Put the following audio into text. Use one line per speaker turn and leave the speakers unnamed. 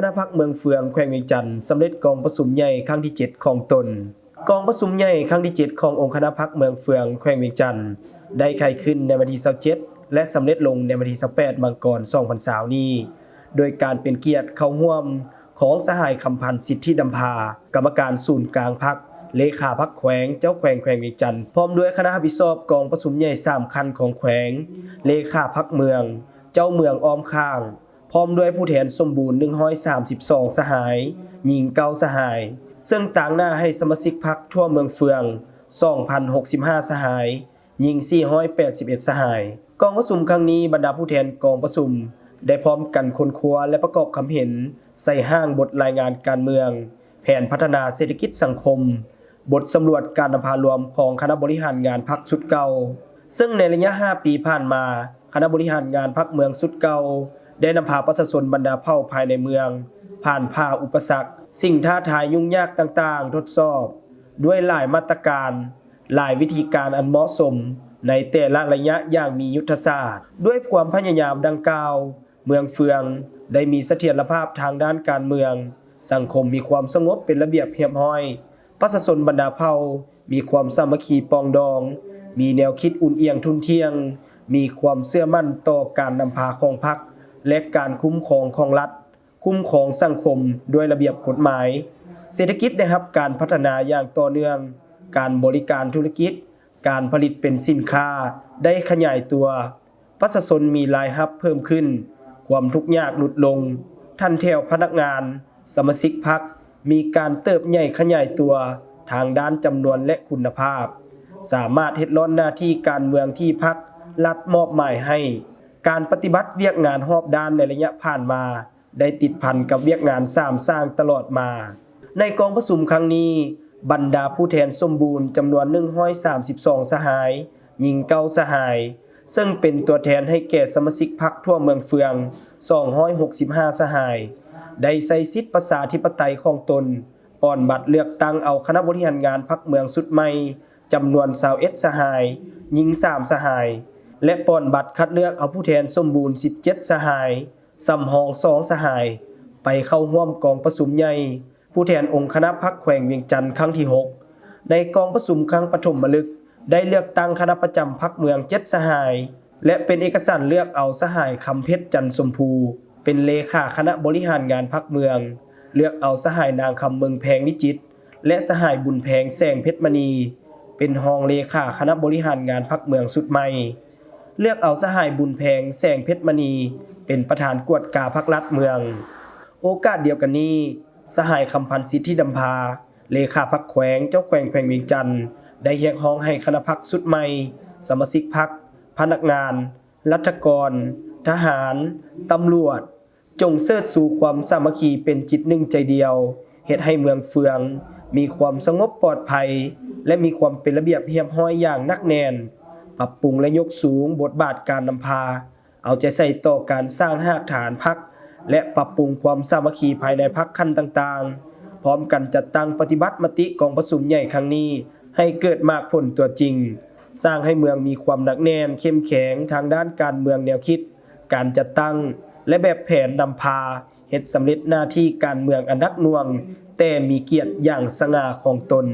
คณะพรรคเมืองเฟืองแขวงเวียงจันทน์สำเร็จกองประชุมใหญ่ครั้งที่7ของตนกองประชุมใหญ่ครั้งที่7ขององค์คณะพรรคเมืองเฟืองแขวงเวียงจันทน์ได้ไขขึ้นในวันที่27และสำเร็จลงในวันที่28มังกร2020นี้โดยการเป็นเกียรติเข้าร่วมของสหายคำพันธ์สิทธิดำพากรรมการศูนย์กลางพรรคเลขาพรรคแขวงเจ้าแขวงแขวงเวียงจันทน์พร้อมด้วยคณะรับผิดชอบกองประชุมใหญ่3คันของแขวงเลขาพรรคเมืองเจ้าเมืองอ้อมข้างพร้อมด้วยผู้แทนสมบูรณ์132สหายหญิง9สหายซึ่งต่างหน้าให้สมาชิกพรรคทั่วเมืองเฟือง 2,065 สหายหญิง481สหายกองประชุมครั้งนี้บรรดาผู้แทนกองประชุมได้พร้อมกันค้นคว้าและประกอบคำเห็นใส่ห้างบทรายงานการเมืองแผนพัฒนาเศรษฐกิจสังคมบทสำรวจการนำพารวมของคณะบริหารงานพรรคชุดเก่าซึ่งในระยะ5ปีผ่านมาคณะบริหารงานพรรคเมืองชุดเก่าได้นำพาประชาชนบรรดาเผ่าภายในเมืองผ่านผ่าอุปสรรคสิ่งท้าทายยุ่งยากต่างๆทดสอบด้วยหลายมาตรการหลายวิธีการอันเหมาะสมในแต่ละระยะอย่างมียุทธศาสตร์ด้วยความพยายามดังกล่าวเมืองเฟืองได้มีเสถียรภาพทางด้านการเมืองสังคมมีความสงบเป็นระเบียบเรียบร้อยประชาชนบรรดาเผ่ามีความสามัคคีปองดองมีแนวคิดอุ่นเอียงทุนเทียงมีความเชื่อมั่นต่อการนำพาของพรรคและการคุ้มครองของรัฐคุ้มครองสังคมด้วยระเบียบกฎหมายเศรษฐกิจได้รับการพัฒนาอย่างต่อเนื่องการบริการธุรกิจการผลิตเป็นสินค้าได้ขยายตัวประชาชนมีรายรับเพิ่มขึ้นความทุกข์ยากลดลงท่านแถวพนักงานสมาชิกพรรคมีการเติบใหญ่ขยายตัวทางด้านจำนวนและคุณภาพสามารถเฮ็ดล้อนหน้าที่การเมืองที่พรรครัฐมอบหมายให้การปฏิบัติเวียกงานรอบด้านในระยะผ่านมาได้ติดพันกับเวียกงานสร้างตลอดมาในกองประชุมครั้งนี้บรรดาผู้แทนสมบูรณ์จำนวน132สหายหญิง9สหายซึ่งเป็นตัวแทนให้แก่สมาชิกพรรคทั่วเมืองเฟือง265สหายได้ใช้สิทธิประชาธิปไตยของตนอ่อนบัตรเลือกตั้งเอาคณะบริหารงานพรรคเมืองสุดใหม่จำนวน21สหายหญิง3สหายและป้อนบัตรคัดเลือกเอาผู้แทนสมบูรณ์17สหายสำรอง2สหายไปเข้าร่วมกองประชุมใหญ่ผู้แทนองค์คณะพรรคแขวงเวียงจันทน์ครั้งที่6ในกองประชุมครั้งปฐมฤกษ์ได้เลือกตั้งคณะประจำพรรคเมือง7สหายและเป็นเอกสารเลือกเอาสหายคำเพชรจันทร์ชมพูเป็นเลขาคณะบริหารงานพรรคเมืองเลือกเอาสหายนางคำเมืองแพงวิจิตรและสหายบุญแพงแสงเพชรมณีเป็นรองเลขาคณะบริหารงานพรรคเมืองสุดใหม่เลือกเอาสหายบุญแพงแสงเพชรมณีเป็นประธานกวดกาพรรครัฐเมืองโอกาสเดียวกันนี้สหายคำพันธ์สิทธิดำพาเลขาพรรคแขวงเจ้าแขวงแขวงเวียงจันทน์ได้เรียกร้องให้คณะพรรคสุดใหม่สมาชิกพรรคพนักงานรัฐกรทหารตำรวจจงเชิดสู่ความสามัคคีเป็นจิตหนึ่งใจเดียวเฮ็ดให้เมืองเฟืองมีความสงบปลอดภัยและมีความเป็นระเบียบเรียบร้อยอย่างหนักแน่นปรับปรุงและยกสูงบทบาทการนำพาเอาใจใส่ต่อการสร้างรากฐานพรรคและปรับปรุงความสามัคคีภายในพรรคขั้นต่างๆพร้อมกันจัดตั้งปฏิบัติมติกองประชุมใหญ่ครั้งนี้ให้เกิดมากผลตัวจริงสร้างให้เมืองมีความหนักแน่นเข้มแข็งทางด้านการเมืองแนวคิดการจัดตั้งและแบบแผนนำพาเฮ็ดสำเร็จหน้าที่การเมืองอันหนักหน่วงแต่มีเกียรติอย่างสง่าของตน